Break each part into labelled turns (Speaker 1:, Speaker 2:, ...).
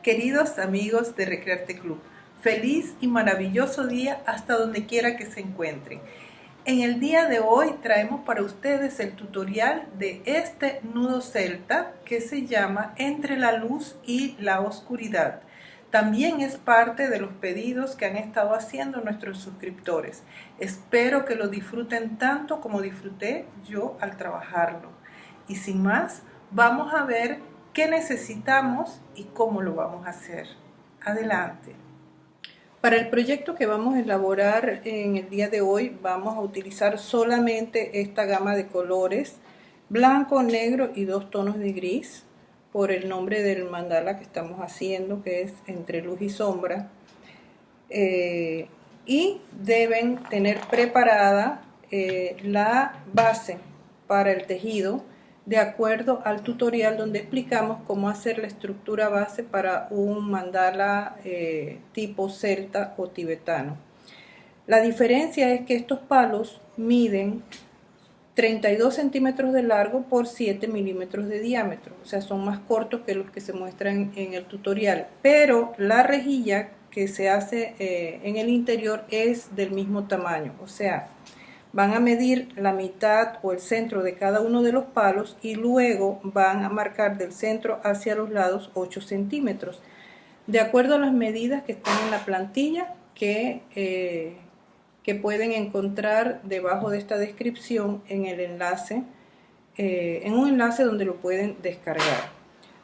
Speaker 1: Queridos amigos de Recrearte Club, feliz y maravilloso día hasta donde quiera que se encuentren. En el día de hoy traemos para ustedes el tutorial de este nudo celta que se llama Entre la luz y la oscuridad. También es parte de los pedidos que han estado haciendo nuestros suscriptores. Espero que lo disfruten tanto como disfruté yo al trabajarlo. Y sin más, vamos a ver qué necesitamos y cómo lo vamos a hacer. Adelante. Para el proyecto que vamos a elaborar en el día de hoy vamos a utilizar solamente esta gama de colores, blanco, negro y 2 tonos de gris, por el nombre del mandala que estamos haciendo, que es Entre luz y sombra. Y deben tener preparada la base para el tejido, de acuerdo al tutorial donde explicamos cómo hacer la estructura base para un mandala tipo celta o tibetano. La diferencia es que estos palos miden 32 centímetros de largo por 7 milímetros de diámetro, o sea, son más cortos que los que se muestran en el tutorial, pero la rejilla que se hace en el interior es del mismo tamaño, o sea, van a medir la mitad o el centro de cada uno de los palos y luego van a marcar del centro hacia los lados 8 centímetros, de acuerdo a las medidas que están en la plantilla que pueden encontrar debajo de esta descripción en el enlace, en un enlace donde lo pueden descargar.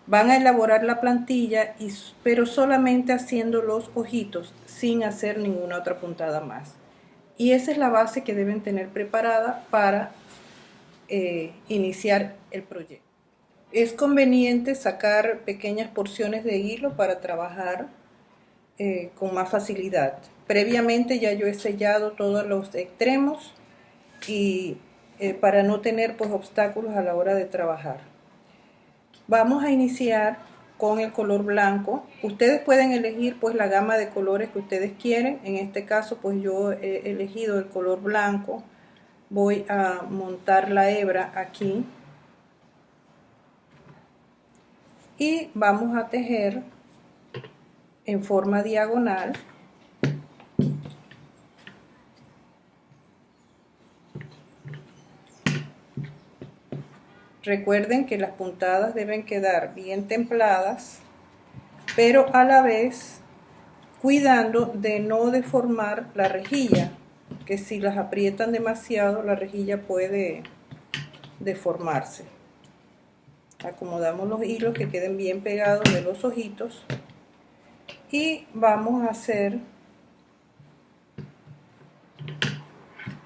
Speaker 1: Van a elaborar la plantilla, pero solamente haciendo los ojitos, sin hacer ninguna otra puntada más. Y esa es la base que deben tener preparada para iniciar el proyecto. Es conveniente sacar pequeñas porciones de hilo para trabajar con más facilidad. Previamente ya yo he sellado todos los extremos y para no tener pues obstáculos a la hora de trabajar. Vamos a iniciar con el color blanco. Ustedes pueden elegir pues la gama de colores que ustedes quieren. En este caso pues yo he elegido el color blanco. Voy a montar la hebra aquí y vamos a tejer en forma diagonal. Recuerden que las puntadas deben quedar bien templadas, pero a la vez cuidando de no deformar la rejilla, que si las aprietan demasiado la rejilla puede deformarse. Acomodamos los hilos que queden bien pegados de los ojitos y vamos a hacer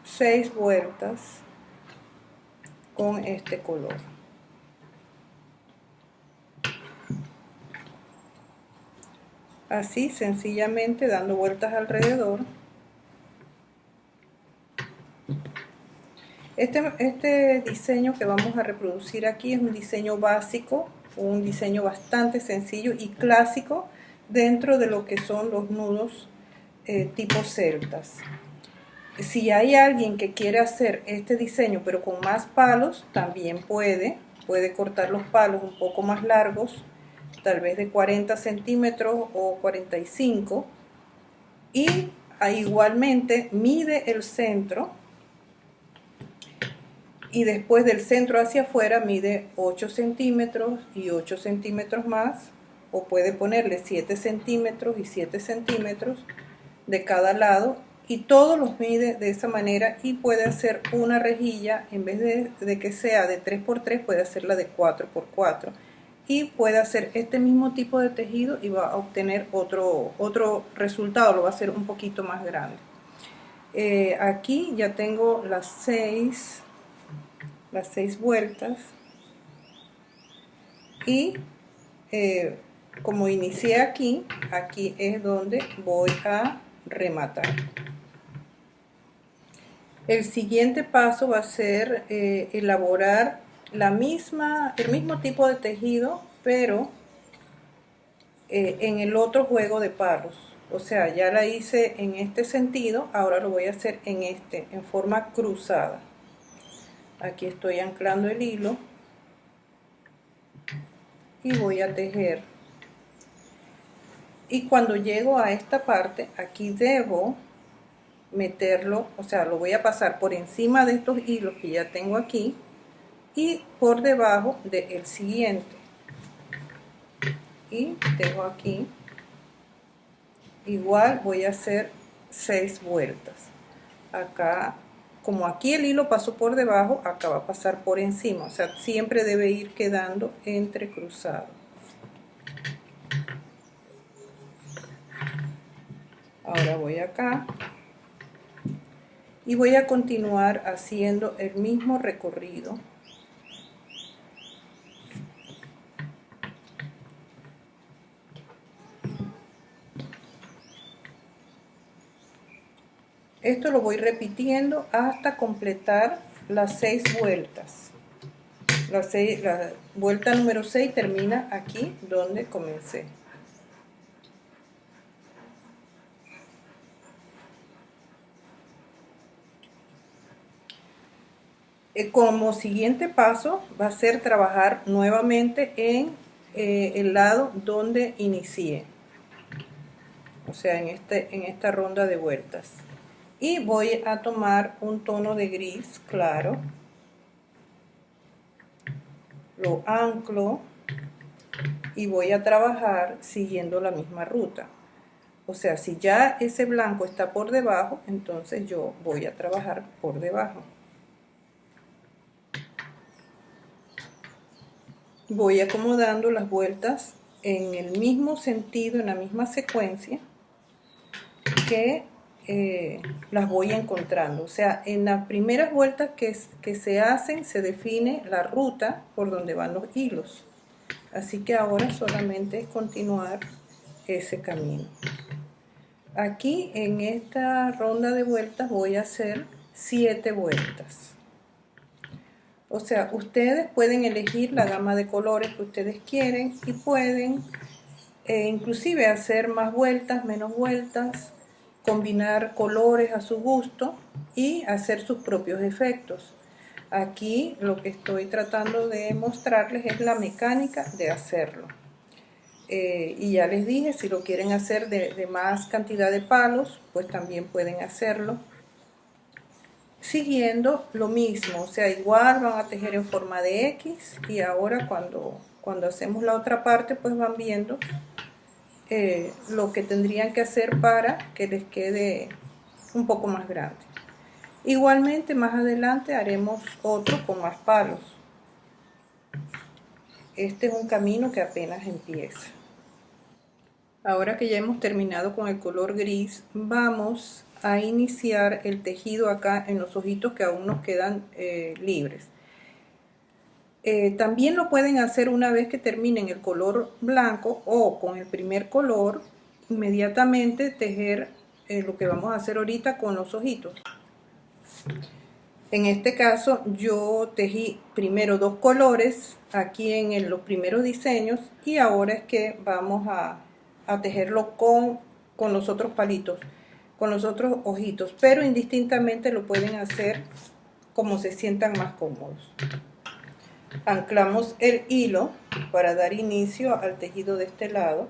Speaker 1: 6 vueltas con este color. Así sencillamente dando vueltas alrededor. Este diseño que vamos a reproducir aquí es un diseño básico, un diseño bastante sencillo y clásico dentro de lo que son los nudos tipo celtas. Si hay alguien que quiere hacer este diseño pero con más palos, también puede cortar los palos un poco más largos, tal vez de 40 centímetros o 45, y igualmente mide el centro y después del centro hacia afuera mide 8 centímetros y 8 centímetros más, o puede ponerle 7 centímetros y 7 centímetros de cada lado, y todos los mide de esa manera, y puede hacer una rejilla, en vez de que sea de 3×3, puede hacerla de 4×4, y puede hacer este mismo tipo de tejido y va a obtener otro resultado, lo va a hacer un poquito más grande. Aquí ya tengo las 6 vueltas y como inicié aquí es donde voy a rematar. El siguiente paso va a ser elaborar el mismo tipo de tejido, pero en el otro juego de palos. O sea, ya la hice en este sentido, ahora lo voy a hacer en forma cruzada. Aquí estoy anclando el hilo y voy a tejer Y cuando llego a esta parte, aquí debo meterlo, o sea, lo voy a pasar por encima de estos hilos que ya tengo aquí y por debajo del siguiente. Y dejo aquí. Igual voy a hacer 6 vueltas. Acá, como aquí el hilo pasó por debajo, acá va a pasar por encima, o sea, siempre debe ir quedando entrecruzado. Ahora voy acá y voy a continuar haciendo el mismo recorrido. Esto lo voy repitiendo hasta completar las 6 vueltas. La vuelta número 6 termina aquí donde comencé. Como siguiente paso va a ser trabajar nuevamente en el lado donde inicié, o sea, en esta ronda de vueltas. Y voy a tomar un tono de gris claro, lo anclo y voy a trabajar siguiendo la misma ruta. O sea, si ya ese blanco está por debajo, entonces yo voy a trabajar por debajo. Voy acomodando las vueltas en el mismo sentido, en la misma secuencia que las voy encontrando. O sea, en las primeras vueltas que se hacen se define la ruta por donde van los hilos. Así que ahora solamente es continuar ese camino. Aquí en esta ronda de vueltas voy a hacer 7 vueltas. O sea, ustedes pueden elegir la gama de colores que ustedes quieren y pueden inclusive hacer más vueltas, menos vueltas, combinar colores a su gusto y hacer sus propios efectos. Aquí lo que estoy tratando de mostrarles es la mecánica de hacerlo. Y ya les dije, si lo quieren hacer de más cantidad de palos, pues también pueden hacerlo. Siguiendo lo mismo, o sea, igual van a tejer en forma de X y ahora cuando hacemos la otra parte, pues van viendo lo que tendrían que hacer para que les quede un poco más grande. Igualmente más adelante haremos otro con más palos. Este es un camino que apenas empieza. Ahora que ya hemos terminado con el color gris, vamos a iniciar el tejido acá en los ojitos que aún nos quedan libres. También lo pueden hacer una vez que terminen el color blanco o con el primer color, inmediatamente tejer lo que vamos a hacer ahorita con los ojitos. En este caso yo tejí primero 2 colores aquí en los primeros diseños y ahora es que vamos a tejerlo con los otros palitos, con los otros ojitos, pero indistintamente lo pueden hacer como se sientan más cómodos. Anclamos el hilo para dar inicio al tejido de este lado.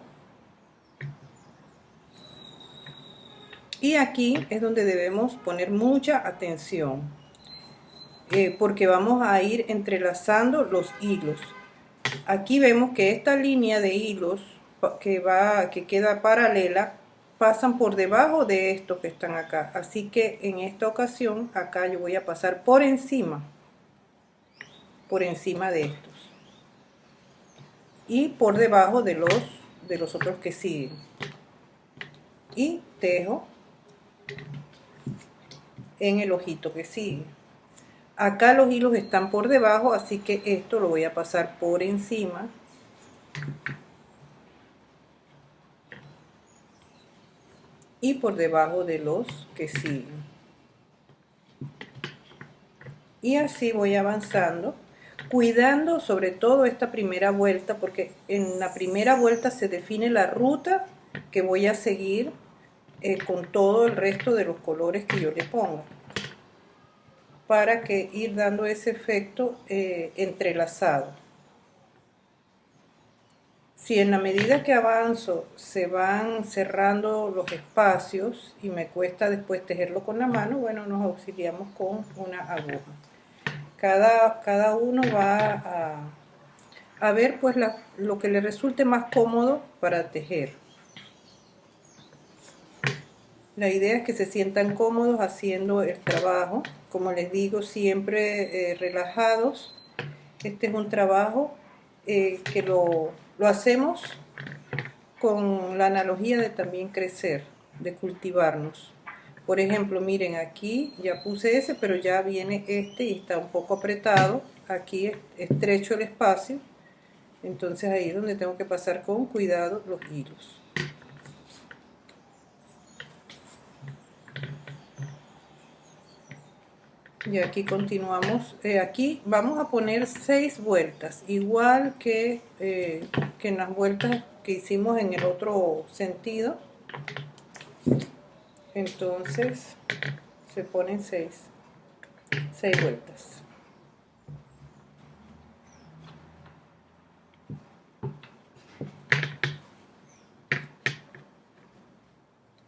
Speaker 1: Y aquí es donde debemos poner mucha atención, porque vamos a ir entrelazando los hilos. Aquí vemos que esta línea de hilos que queda paralela pasan por debajo de estos que están acá. Así que en esta ocasión acá yo voy a pasar por encima de estos. Y por debajo de los otros que siguen. Y tejo en el ojito que sigue. Acá los hilos están por debajo, así que esto lo voy a pasar por encima. Y por debajo de los que siguen. Y así voy avanzando, cuidando sobre todo esta primera vuelta, porque en la primera vuelta se define la ruta que voy a seguir con todo el resto de los colores que yo le ponga, para que ir dando ese efecto entrelazado. Si en la medida que avanzo se van cerrando los espacios y me cuesta después tejerlo con la mano, bueno, nos auxiliamos con una aguja. Cada uno va a ver pues lo que le resulte más cómodo para tejer. La idea es que se sientan cómodos haciendo el trabajo, como les digo, siempre relajados. Este es un trabajo que lo hacemos con la analogía de también crecer, de cultivarnos. Por ejemplo, miren, aquí ya puse ese, pero ya viene este y está un poco apretado. Aquí estrecho el espacio, entonces ahí es donde tengo que pasar con cuidado los hilos. Y aquí continuamos. Aquí vamos a poner 6 vueltas, igual que en las vueltas que hicimos en el otro sentido. Entonces se ponen 6 vueltas.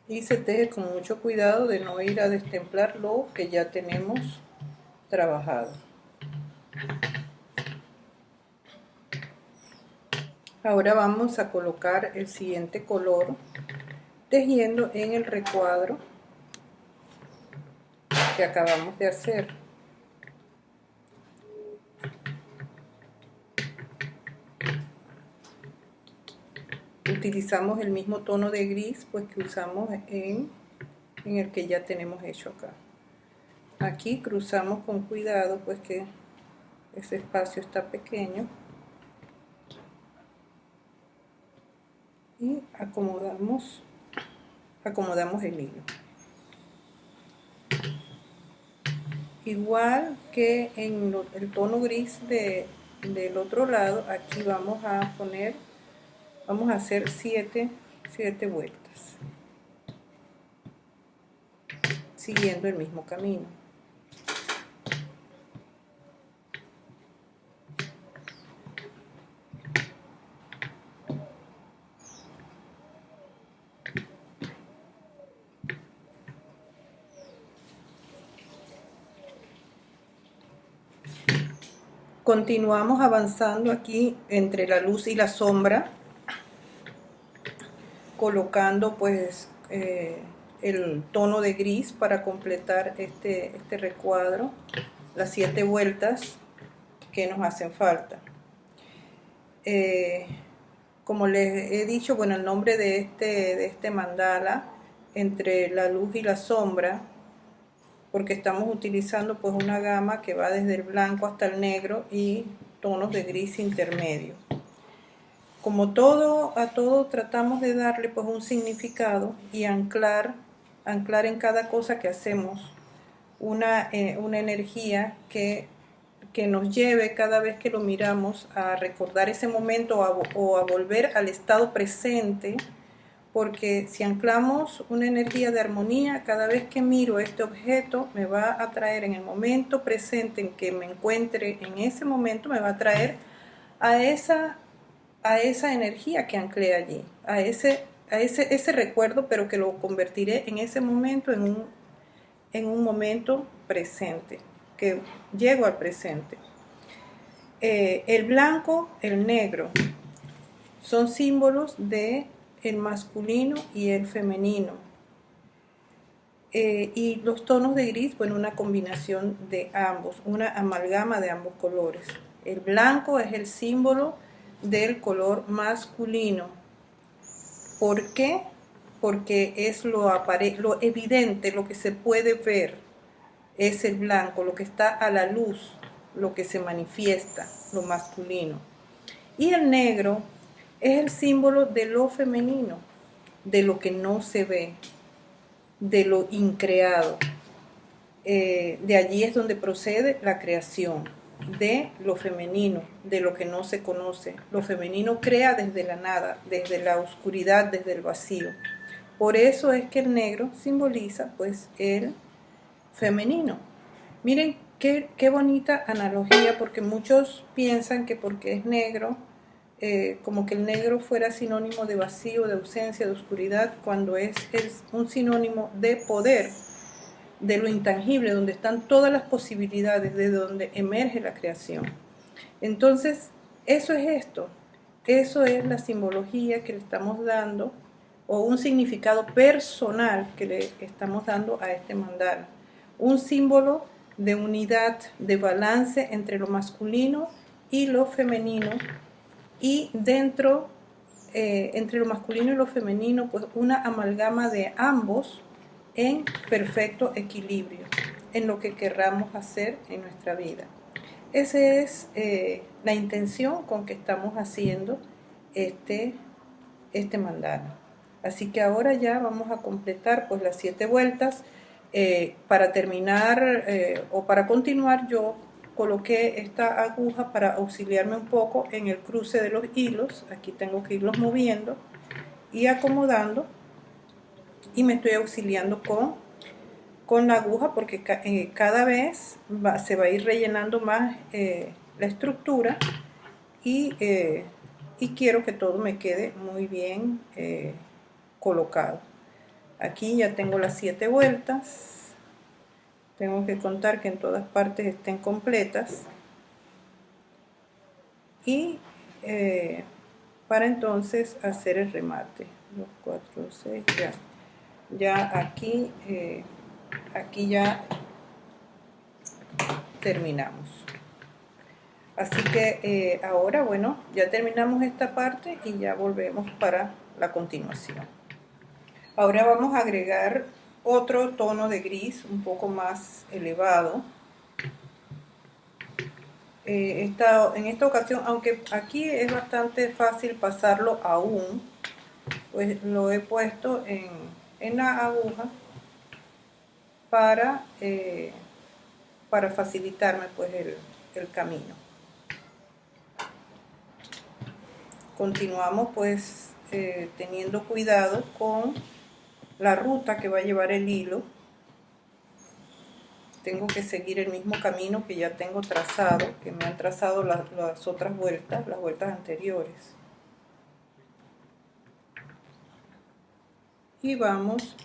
Speaker 1: Y se teje con mucho cuidado de no ir a destemplar lo que ya tenemos trabajado. Ahora vamos a colocar el siguiente color tejiendo en el recuadro que acabamos de hacer. Utilizamos el mismo tono de gris pues que usamos en el que ya tenemos hecho acá. Aquí cruzamos con cuidado pues que ese espacio está pequeño y acomodamos el hilo. Igual que en el tono gris del otro lado, aquí vamos a hacer 7 vueltas, siguiendo el mismo camino. Continuamos avanzando aquí entre la luz y la sombra, colocando pues el tono de gris para completar este recuadro, las 7 vueltas que nos hacen falta. Como les he dicho, bueno, el nombre de este mandala, entre la luz y la sombra, porque estamos utilizando pues una gama que va desde el blanco hasta el negro y tonos de gris intermedio. Como a todo tratamos de darle pues un significado y anclar en cada cosa que hacemos una energía que nos lleve cada vez que lo miramos a recordar ese momento o a volver al estado presente, porque si anclamos una energía de armonía, cada vez que miro este objeto me va a traer en el momento presente en que me encuentre en ese momento, me va a traer a esa energía que anclé allí, a ese recuerdo, pero que lo convertiré en ese momento en un momento presente, que llego al presente. El blanco, el negro, son símbolos de el masculino y el femenino. Y los tonos de gris, bueno, una combinación de ambos, una amalgama de ambos colores. El blanco es el símbolo del color masculino. ¿Por qué? Porque es lo evidente, lo que se puede ver, es el blanco, lo que está a la luz, lo que se manifiesta, lo masculino. Y el negro es el símbolo de lo femenino, de lo que no se ve, de lo increado. De allí es donde procede la creación, de lo femenino, de lo que no se conoce. Lo femenino crea desde la nada, desde la oscuridad, desde el vacío. Por eso es que el negro simboliza pues el femenino. Miren qué bonita analogía, porque muchos piensan que porque es negro como que el negro fuera sinónimo de vacío, de ausencia, de oscuridad, cuando es un sinónimo de poder, de lo intangible, donde están todas las posibilidades, de donde emerge la creación. Entonces, eso es esto, eso es la simbología que le estamos dando, o un significado personal que le estamos dando a este mandala. Un símbolo de unidad, de balance entre lo masculino y lo femenino, y dentro, entre lo masculino y lo femenino, pues una amalgama de ambos en perfecto equilibrio, en lo que querramos hacer en nuestra vida. Esa es la intención con que estamos haciendo este mandala. Así que ahora ya vamos a completar pues las 7 vueltas. Para terminar o para continuar, yo coloqué esta aguja para auxiliarme un poco en el cruce de los hilos. Aquí tengo que irlos moviendo y acomodando, y me estoy auxiliando con la aguja, porque cada vez se va a ir rellenando más la estructura, y quiero que todo me quede muy bien colocado. Aquí ya tengo las 7 vueltas. Tengo que contar que en todas partes estén completas, y para entonces hacer el remate. 2, 4, 6, ya aquí ya terminamos. Así que ahora, bueno, ya terminamos esta parte y ya volvemos para la continuación. Ahora vamos a agregar otro tono de gris un poco más elevado. En esta ocasión, aunque aquí es bastante fácil pasarlo aún, pues lo he puesto en la aguja para facilitarme pues el camino. Continuamos pues teniendo cuidado con la ruta que va a llevar el hilo. Tengo que seguir el mismo camino que ya tengo trazado, que me han trazado las otras vueltas, las vueltas anteriores. Y vamos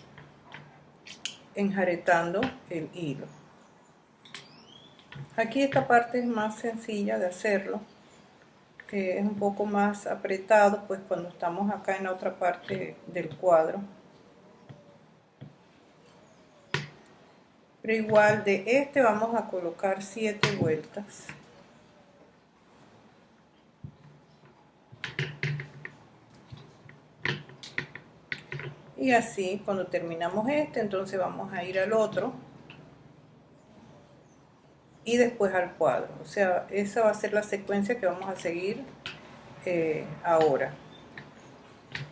Speaker 1: enjaretando el hilo. Aquí esta parte es más sencilla de hacerlo, es un poco más apretado pues cuando estamos acá en la otra parte del cuadro. Pero igual de este vamos a colocar 7 vueltas. Y así cuando terminamos este, entonces vamos a ir al otro y después al cuadro. O sea, esa va a ser la secuencia que vamos a seguir ahora.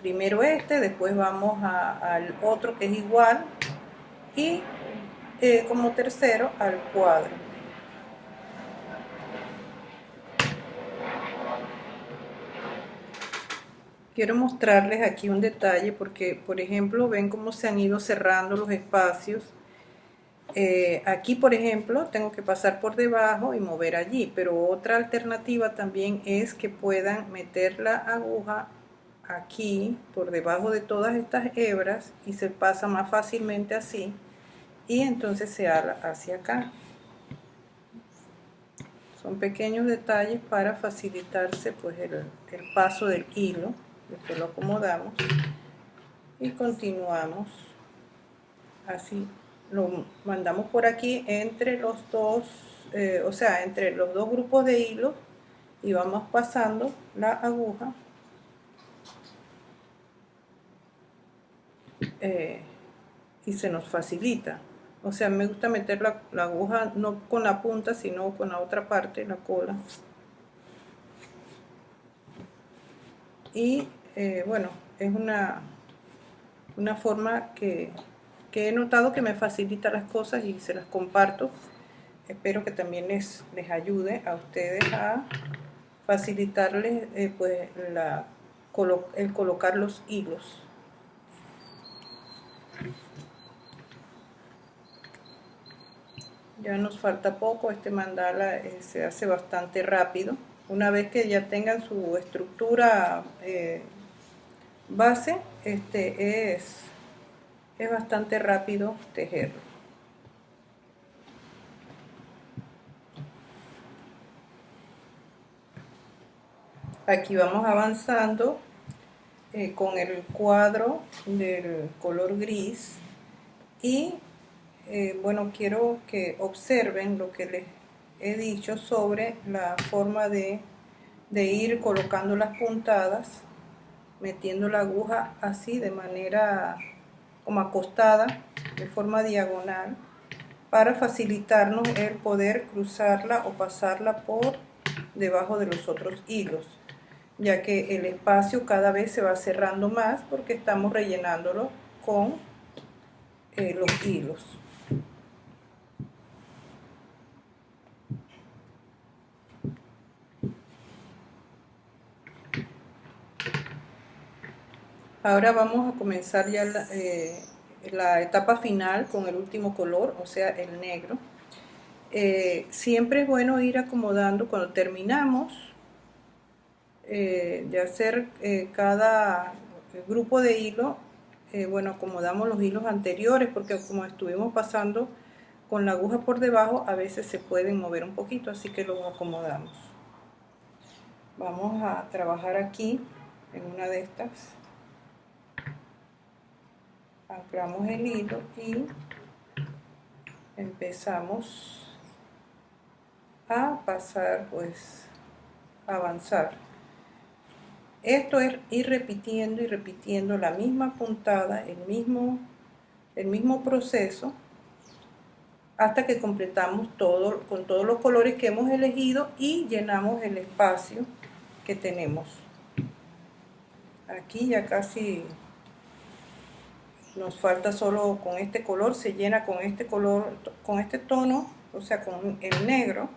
Speaker 1: Primero este, después vamos al otro que es igual, y como tercero al cuadro. Quiero mostrarles aquí un detalle, porque por ejemplo ven cómo se han ido cerrando los espacios. Aquí por ejemplo tengo que pasar por debajo y mover allí, pero otra alternativa también es que puedan meter la aguja aquí por debajo de todas estas hebras y se pasa más fácilmente así, y entonces se ala hacia acá. Son pequeños detalles para facilitarse pues el paso del hilo. Después lo acomodamos y continuamos así. Lo mandamos por aquí entre los dos, o sea, entre los dos grupos de hilos, y vamos pasando la aguja y se nos facilita. O sea, me gusta meter la aguja no con la punta, sino con la otra parte, la cola. Y bueno, es una forma que he notado que me facilita las cosas y se las comparto. Espero que también les ayude a ustedes a facilitarles pues el colocar los hilos. Ya nos falta poco, este mandala se hace bastante rápido. Una vez que ya tengan su estructura base, es bastante rápido tejerlo. Aquí vamos avanzando con el cuadro del color gris y bueno, quiero que observen lo que les he dicho sobre la forma de ir colocando las puntadas, metiendo la aguja así de manera como acostada, de forma diagonal, para facilitarnos el poder cruzarla o pasarla por debajo de los otros hilos, ya que el espacio cada vez se va cerrando más porque estamos rellenándolo con los hilos. Ahora vamos a comenzar ya la etapa final con el último color, o sea, el negro. Siempre es bueno ir acomodando cuando terminamos de hacer cada grupo de hilo. Bueno, acomodamos los hilos anteriores porque como estuvimos pasando con la aguja por debajo, a veces se pueden mover un poquito, así que los acomodamos. Vamos a trabajar aquí en una de estas. Anclamos el hilo y empezamos a pasar, pues a avanzar. Esto es ir repitiendo y repitiendo la misma puntada, el mismo proceso, hasta que completamos todo con todos los colores que hemos elegido y llenamos el espacio que tenemos. Aquí ya casi nos falta solo con este color, se llena con este color, con este tono, o sea, con el negro,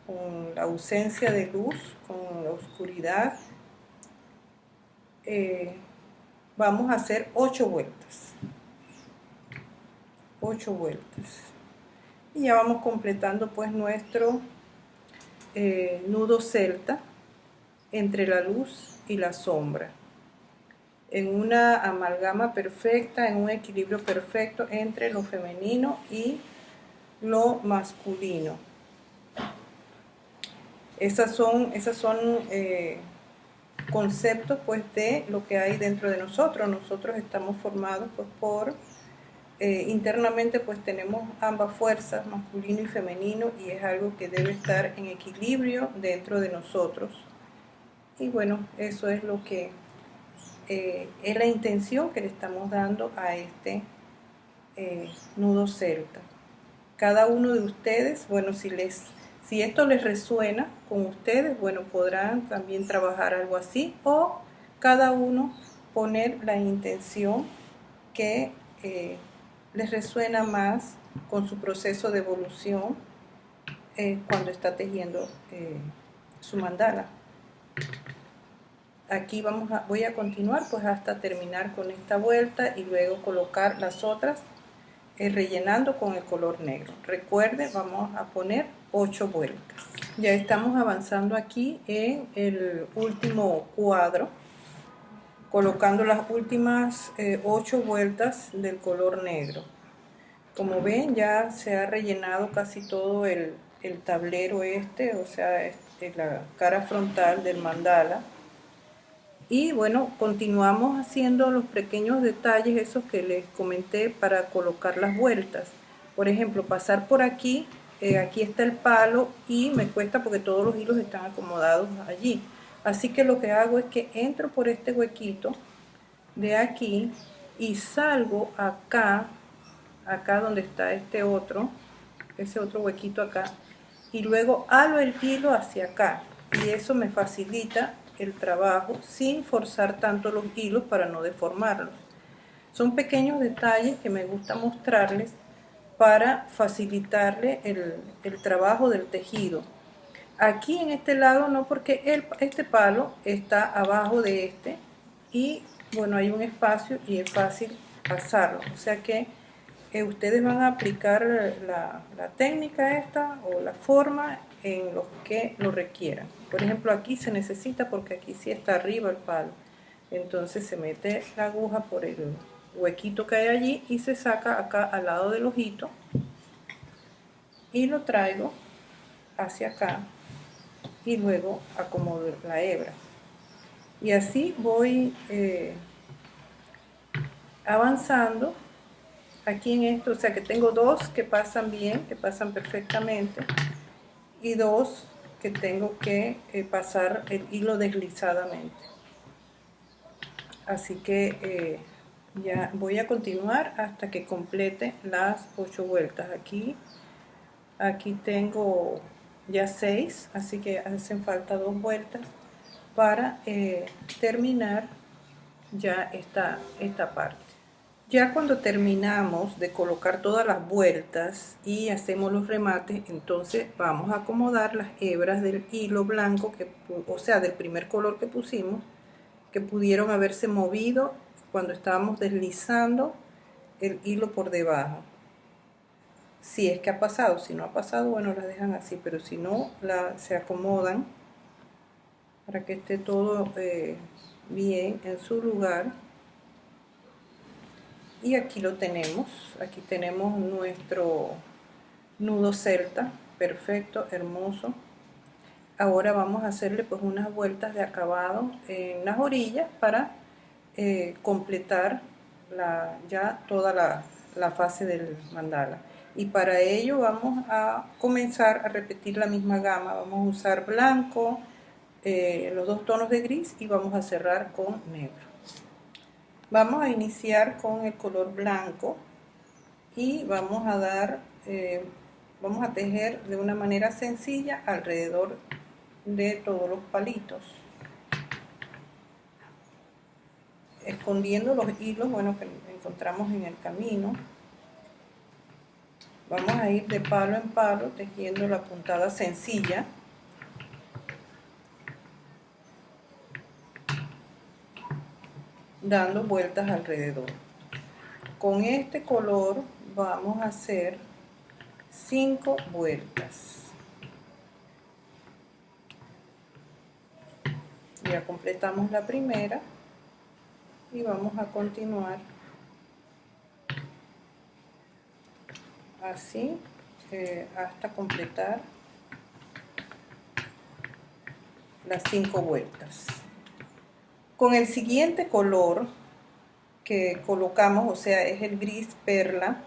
Speaker 1: con la ausencia de luz, con la oscuridad. Vamos a hacer 8 vueltas. 8 vueltas. Y ya vamos completando pues nuestro nudo celta entre la luz y la sombra, en una amalgama perfecta, en un equilibrio perfecto entre lo femenino y lo masculino. Esas son conceptos pues de lo que hay dentro de nosotros. Nosotros estamos formados pues por internamente pues tenemos ambas fuerzas, masculino y femenino, y es algo que debe estar en equilibrio dentro de nosotros. Y bueno, eso es lo que es la intención que le estamos dando a este nudo celta. Cada uno de ustedes, bueno, si esto les resuena con ustedes, bueno, podrán también trabajar algo así, o cada uno poner la intención que les resuena más con su proceso de evolución cuando está tejiendo su mandala. Aquí voy a continuar pues hasta terminar con esta vuelta y luego colocar las otras rellenando con el color negro. Recuerden, vamos a poner 8 vueltas. Ya estamos avanzando aquí en el último cuadro, colocando las últimas 8 vueltas del color negro. Como ven, ya se ha rellenado casi todo el tablero o sea, la cara frontal del mandala. Y bueno, continuamos haciendo los pequeños detalles, esos que les comenté, para colocar las vueltas. Por ejemplo, pasar por aquí, aquí está el palo y me cuesta porque todos los hilos están acomodados allí. Así que lo que hago es que entro por este huequito de aquí y salgo acá donde está ese otro huequito acá, y luego halo el hilo hacia acá, y eso me facilita el trabajo sin forzar tanto los hilos para no deformarlos. Son pequeños detalles que me gusta mostrarles para facilitarle el trabajo del tejido. Aquí en este lado no, porque este palo está abajo de y bueno, hay un espacio y es fácil pasarlo, o sea que ustedes van a aplicar la técnica esta o la forma en los que lo requieran. Por ejemplo, aquí se necesita porque aquí sí está arriba el palo. Entonces se mete la aguja por el huequito que hay allí y se saca acá al lado del ojito y lo traigo hacia acá y luego acomodo la hebra. Y así voy avanzando aquí en esto, o sea que tengo dos que pasan bien, que pasan perfectamente, y dos que tengo que pasar el hilo deslizadamente. Así que ya voy a continuar hasta que complete las 8 vueltas. Aquí tengo ya 6, así que hacen falta 2 vueltas para terminar ya esta parte. Ya cuando terminamos de colocar todas las vueltas y hacemos los remates, entonces vamos a acomodar las hebras del hilo blanco, o sea, del primer color que pusimos, que pudieron haberse movido cuando estábamos deslizando el hilo por debajo. Si es que ha pasado, si no ha pasado, bueno, las dejan así, pero si no, se acomodan para que esté todo bien en su lugar. Y aquí lo tenemos, aquí tenemos nuestro nudo celta, perfecto, hermoso. Ahora vamos a hacerle pues unas vueltas de acabado en las orillas para completar ya toda la fase del mandala. Y para ello vamos a comenzar a repetir la misma gama, vamos a usar blanco, los 2 tonos de gris y vamos a cerrar con negro. Vamos a iniciar con el color blanco y vamos a tejer de una manera sencilla alrededor de todos los palitos, escondiendo los hilos, bueno, que encontramos en el camino. Vamos a ir de palo en palo tejiendo la puntada sencilla. Dando vueltas alrededor. Con este color vamos a hacer 5 vueltas. Ya completamos la primera y vamos a continuar así hasta completar las 5 vueltas. Con el siguiente color que colocamos, o sea, es el gris perla,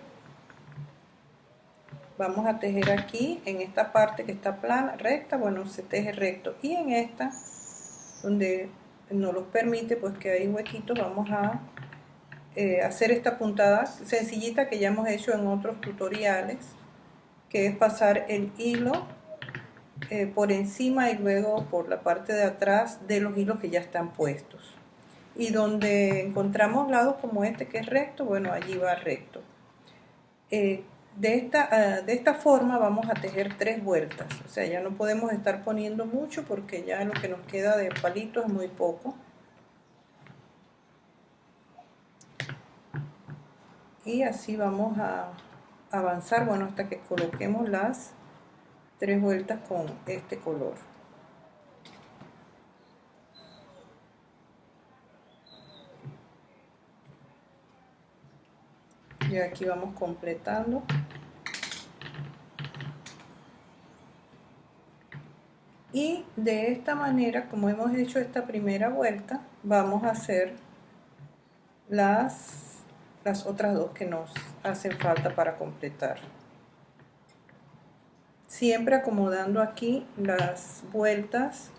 Speaker 1: vamos a tejer aquí en esta parte que está plana, recta, bueno, se teje recto, y en esta donde no los permite, pues que hay huequitos, vamos a hacer esta puntada sencillita que ya hemos hecho en otros tutoriales, que es pasar el hilo por encima y luego por la parte de atrás de los hilos que ya están puestos. Y donde encontramos lados como este que es recto, bueno, allí va recto. De esta forma vamos a tejer 3 vueltas, o sea, ya no podemos estar poniendo mucho porque ya lo que nos queda de palito es muy poco. Y así vamos a avanzar, bueno, hasta que coloquemos las 3 vueltas con este color. Y aquí vamos completando. Y de esta manera, como hemos hecho esta primera vuelta, vamos a hacer las otras 2 que nos hacen falta para completar. Siempre acomodando aquí las vueltas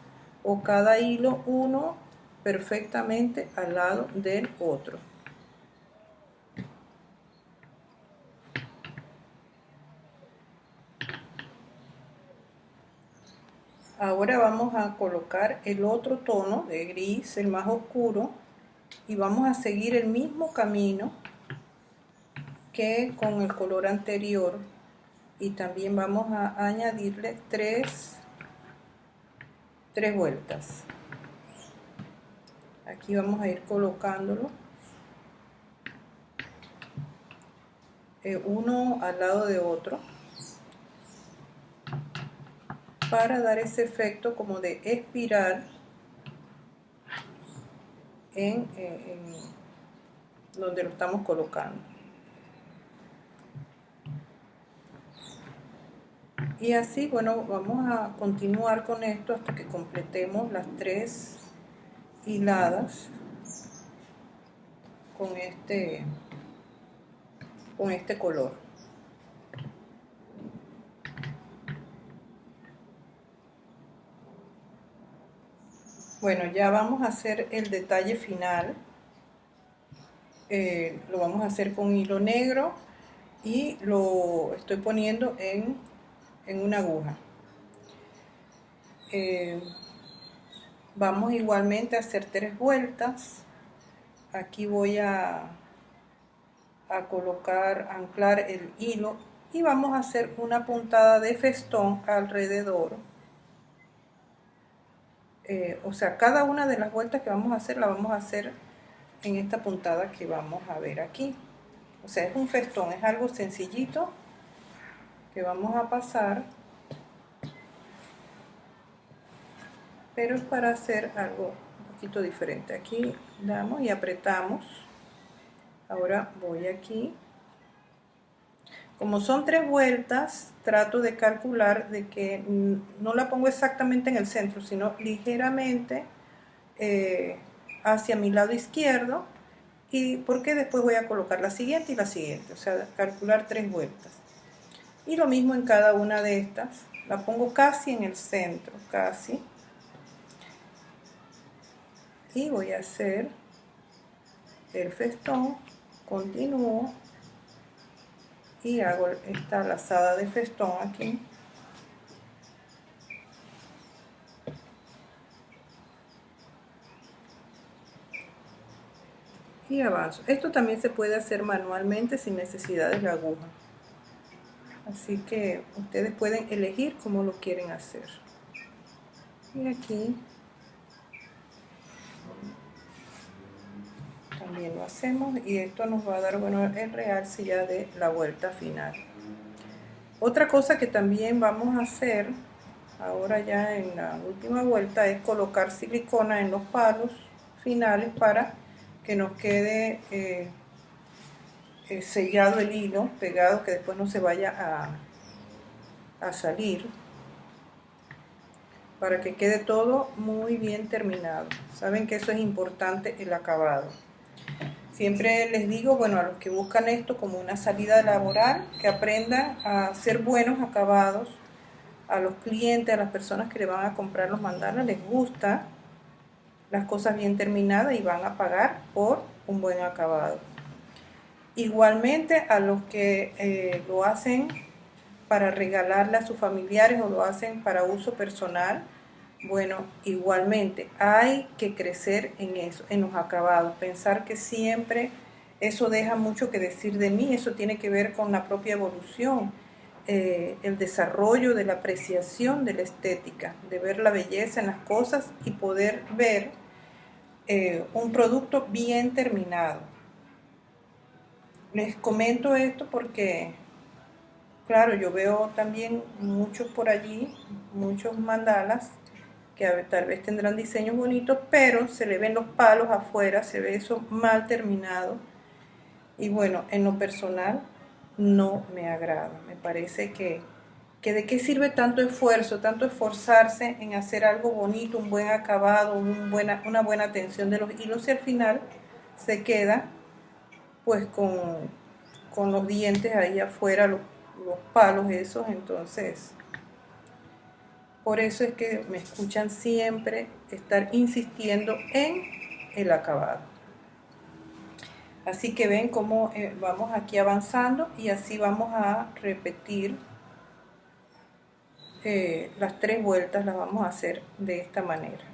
Speaker 1: o cada hilo uno perfectamente al lado del otro. Ahora vamos a colocar el otro tono de gris, el más oscuro, y vamos a seguir el mismo camino que con el color anterior, y también vamos a añadirle 3 vueltas. Aquí vamos a ir colocándolo uno al lado de otro para dar ese efecto como de espiral en donde lo estamos colocando. Y así, bueno, vamos a continuar con esto hasta que completemos las 3 hiladas con este color. Bueno, ya vamos a hacer el detalle final. Lo vamos a hacer con hilo negro y lo estoy poniendo en una aguja. Vamos igualmente a hacer 3 vueltas. Aquí voy a colocar, anclar el hilo y vamos a hacer una puntada de festón alrededor. O sea, cada una de las vueltas que vamos a hacer la vamos a hacer en esta puntada que vamos a ver aquí. O sea, es un festón, es algo sencillito que vamos a pasar, pero es para hacer algo un poquito diferente. Aquí damos y apretamos. Ahora voy aquí. Como son 3 vueltas, trato de calcular de que no la pongo exactamente en el centro, sino ligeramente hacia mi lado izquierdo, y porque después voy a colocar la siguiente y la siguiente, o sea, calcular 3 vueltas. Y lo mismo en cada una de estas, la pongo casi en el centro, casi. Y voy a hacer el festón, continúo y hago esta lazada de festón aquí. Y avanzo. Esto también se puede hacer manualmente sin necesidad de la aguja. Así que ustedes pueden elegir cómo lo quieren hacer. Y aquí también lo hacemos y esto nos va a dar, bueno, el realce ya de la vuelta final. Otra cosa que también vamos a hacer ahora ya en la última vuelta es colocar silicona en los palos finales para que nos quede sellado el hilo, pegado, que después no se vaya a salir, para que quede todo muy bien terminado. Saben que eso es importante, el acabado. Siempre les digo, bueno, a los que buscan esto como una salida laboral, que aprendan a hacer buenos acabados. A los clientes, a las personas que le van a comprar los mandalas, les gusta las cosas bien terminadas y van a pagar por un buen acabado. Igualmente a los que lo hacen para regalarle a sus familiares o lo hacen para uso personal, bueno, igualmente hay que crecer en eso, en los acabados, pensar que siempre eso deja mucho que decir de mí, eso tiene que ver con la propia evolución, el desarrollo de la apreciación de la estética, de ver la belleza en las cosas y poder ver un producto bien terminado. Les comento esto porque, claro, yo veo también muchos por allí, muchos mandalas, que tal vez tendrán diseños bonitos, pero se le ven los palos afuera, se ve eso mal terminado. Y bueno, en lo personal no me agrada. Me parece que de qué sirve tanto esfuerzo, tanto esforzarse en hacer algo bonito, un buen acabado, una buena atención de los hilos, y al final se queda pues con los dientes ahí afuera, los palos esos. Entonces, por eso es que me escuchan siempre estar insistiendo en el acabado. Así que ven cómo vamos aquí avanzando y así vamos a repetir las 3 vueltas, las vamos a hacer de esta manera.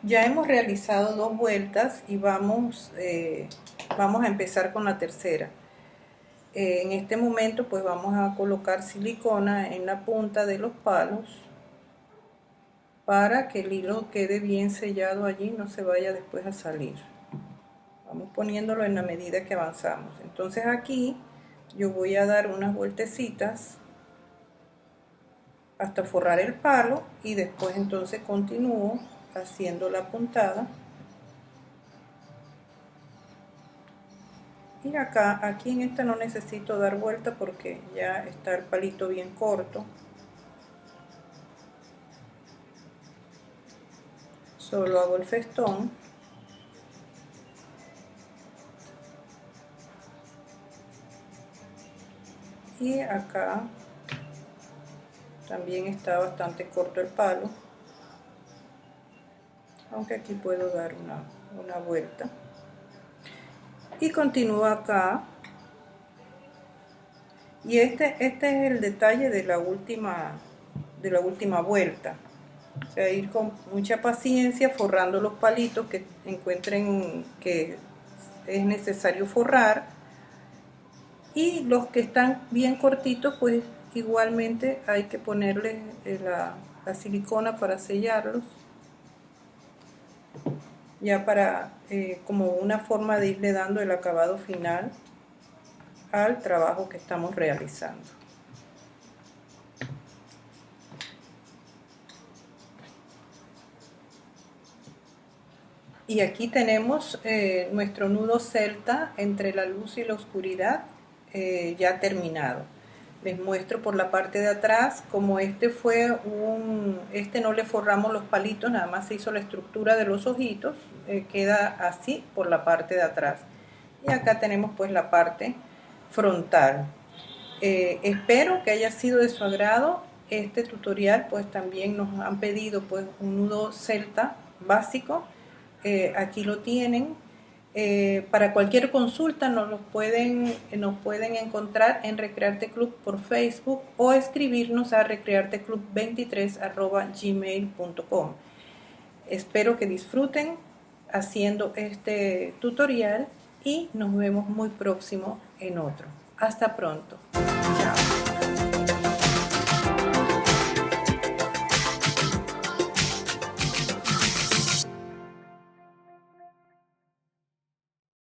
Speaker 1: Ya hemos realizado 2 vueltas y vamos a empezar con la tercera. En este momento pues vamos a colocar silicona en la punta de los palos para que el hilo quede bien sellado allí, no se vaya después a salir. Vamos poniéndolo en la medida que avanzamos. Entonces aquí yo voy a dar unas vueltecitas hasta forrar el palo y después entonces continúo haciendo la puntada. Y acá, aquí en esta no necesito dar vuelta porque ya está el palito bien corto. Solo hago el festón. Y acá también está bastante corto el palo, aunque aquí puedo dar una vuelta. Y continúo acá. Y este es el detalle de la última vuelta. O sea, ir con mucha paciencia forrando los palitos que encuentren que es necesario forrar. Y los que están bien cortitos, pues igualmente hay que ponerle la silicona para sellarlos. Ya para como una forma de irle dando el acabado final al trabajo que estamos realizando. Y aquí tenemos nuestro nudo celta entre la luz y la oscuridad ya terminado. Les muestro por la parte de atrás como este no le forramos los palitos, nada más se hizo la estructura de los ojitos, queda así por la parte de atrás. Y acá tenemos pues la parte frontal. Espero que haya sido de su agrado este tutorial, pues también nos han pedido pues un nudo celta básico. Aquí lo tienen. Para cualquier consulta nos pueden encontrar en Recrearte Club por Facebook o escribirnos a recrearteclub23@gmail.com. Espero que disfruten haciendo este tutorial y nos vemos muy próximo en otro. Hasta pronto. Chao.